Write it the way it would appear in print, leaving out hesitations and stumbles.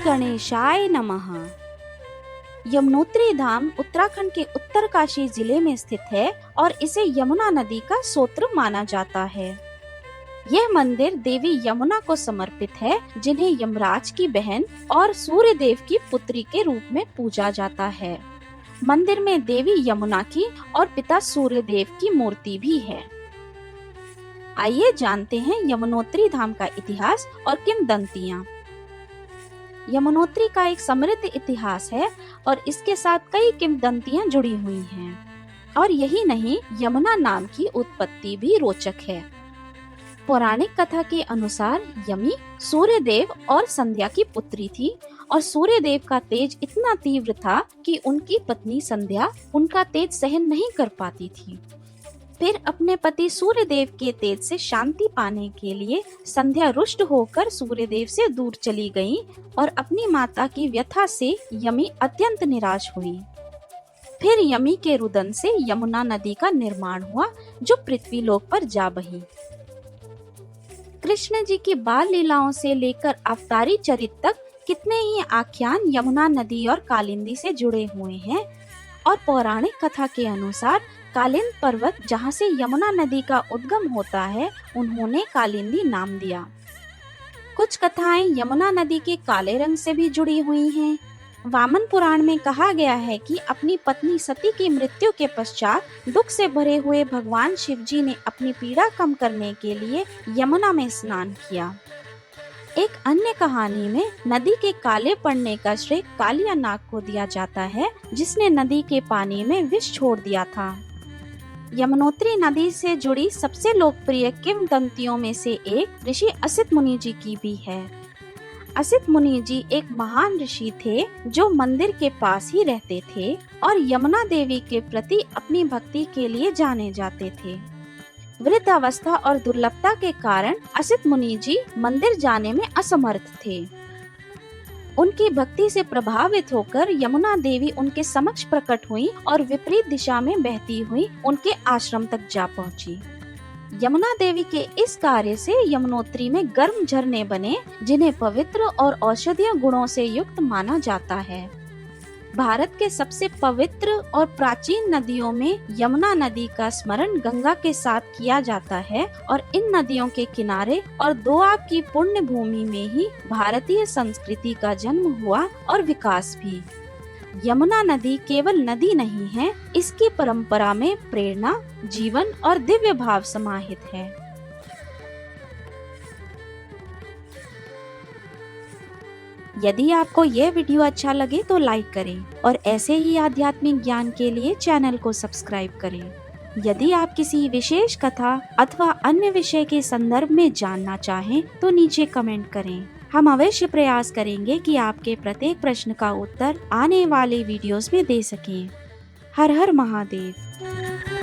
गणेशाय नमः। यमुनोत्री धाम उत्तराखंड के उत्तरकाशी जिले में स्थित है और इसे यमुना नदी का स्रोत माना जाता है। यह मंदिर देवी यमुना को समर्पित है, जिन्हें यमराज की बहन और सूर्य देव की पुत्री के रूप में पूजा जाता है। मंदिर में देवी यमुना की और पिता सूर्य देव की मूर्ति भी है। आइए जानते हैं यमुनोत्री धाम का इतिहास और किंवदंतियां। यमुनोत्री का एक समृद्ध इतिहास है और इसके साथ कई किंवदंतियां जुड़ी हुई हैं। और यही नहीं, यमुना नाम की उत्पत्ति भी रोचक है। पौराणिक कथा के अनुसार यमी सूर्य देव और संध्या की पुत्री थी और सूर्य देव का तेज इतना तीव्र था कि उनकी पत्नी संध्या उनका तेज सहन नहीं कर पाती थी। फिर अपने पति सूर्य देव के तेज से शांति पाने के लिए संध्या रुष्ट होकर सूर्य देव से दूर चली गई और अपनी माता की व्यथा से यमी अत्यंत निराश हुई। फिर यमी के रुदन से यमुना नदी का निर्माण हुआ, जो पृथ्वी लोक पर जा बही। कृष्ण जी की बाल लीलाओं से लेकर अवतारी चरित तक कितने ही आख्यान यमुना नदी और कालिंदी से जुड़े हुए हैं। और पौराणिक कथा के अनुसार कालिंद पर्वत, जहाँ से यमुना नदी का उद्गम होता है, उन्होंने कालिंदी नाम दिया। कुछ कथाएं यमुना नदी के काले रंग से भी जुड़ी हुई हैं। वामन पुराण में कहा गया है कि अपनी पत्नी सती की मृत्यु के पश्चात दुख से भरे हुए भगवान शिव जी ने अपनी पीड़ा कम करने के लिए यमुना में स्नान किया। एक अन्य कहानी में नदी के काले पड़ने का श्रेय कालिया नाग को दिया जाता है, जिसने नदी के पानी में विष छोड़ दिया था। यमुनोत्री नदी से जुड़ी सबसे लोकप्रिय किंवदंतियों में से एक ऋषि असित मुनि जी की भी है। असित मुनि जी एक महान ऋषि थे जो मंदिर के पास ही रहते थे और यमुना देवी के प्रति अपनी भक्ति के लिए जाने जाते थे। वृद्धावस्था और दुर्लभता के कारण असित मुनि जी मंदिर जाने में असमर्थ थे। उनकी भक्ति से प्रभावित होकर यमुना देवी उनके समक्ष प्रकट हुई और विपरीत दिशा में बहती हुई उनके आश्रम तक जा पहुंची। यमुना देवी के इस कार्य से यमुनोत्री में गर्म झरने बने, जिन्हें पवित्र और औषधीय गुणों से युक्त माना जाता है। भारत के सबसे पवित्र और प्राचीन नदियों में यमुना नदी का स्मरण गंगा के साथ किया जाता है और इन नदियों के किनारे और दोआब की पुण्य भूमि में ही भारतीय संस्कृति का जन्म हुआ और विकास भी। यमुना नदी केवल नदी नहीं है, इसकी परंपरा में प्रेरणा, जीवन और दिव्य भाव समाहित है। यदि आपको यह वीडियो अच्छा लगे तो लाइक करें और ऐसे ही आध्यात्मिक ज्ञान के लिए चैनल को सब्सक्राइब करें। यदि आप किसी विशेष कथा अथवा अन्य विषय के संदर्भ में जानना चाहें तो नीचे कमेंट करें। हम अवश्य प्रयास करेंगे कि आपके प्रत्येक प्रश्न का उत्तर आने वाले वीडियोस में दे सकें। हर हर महादेव।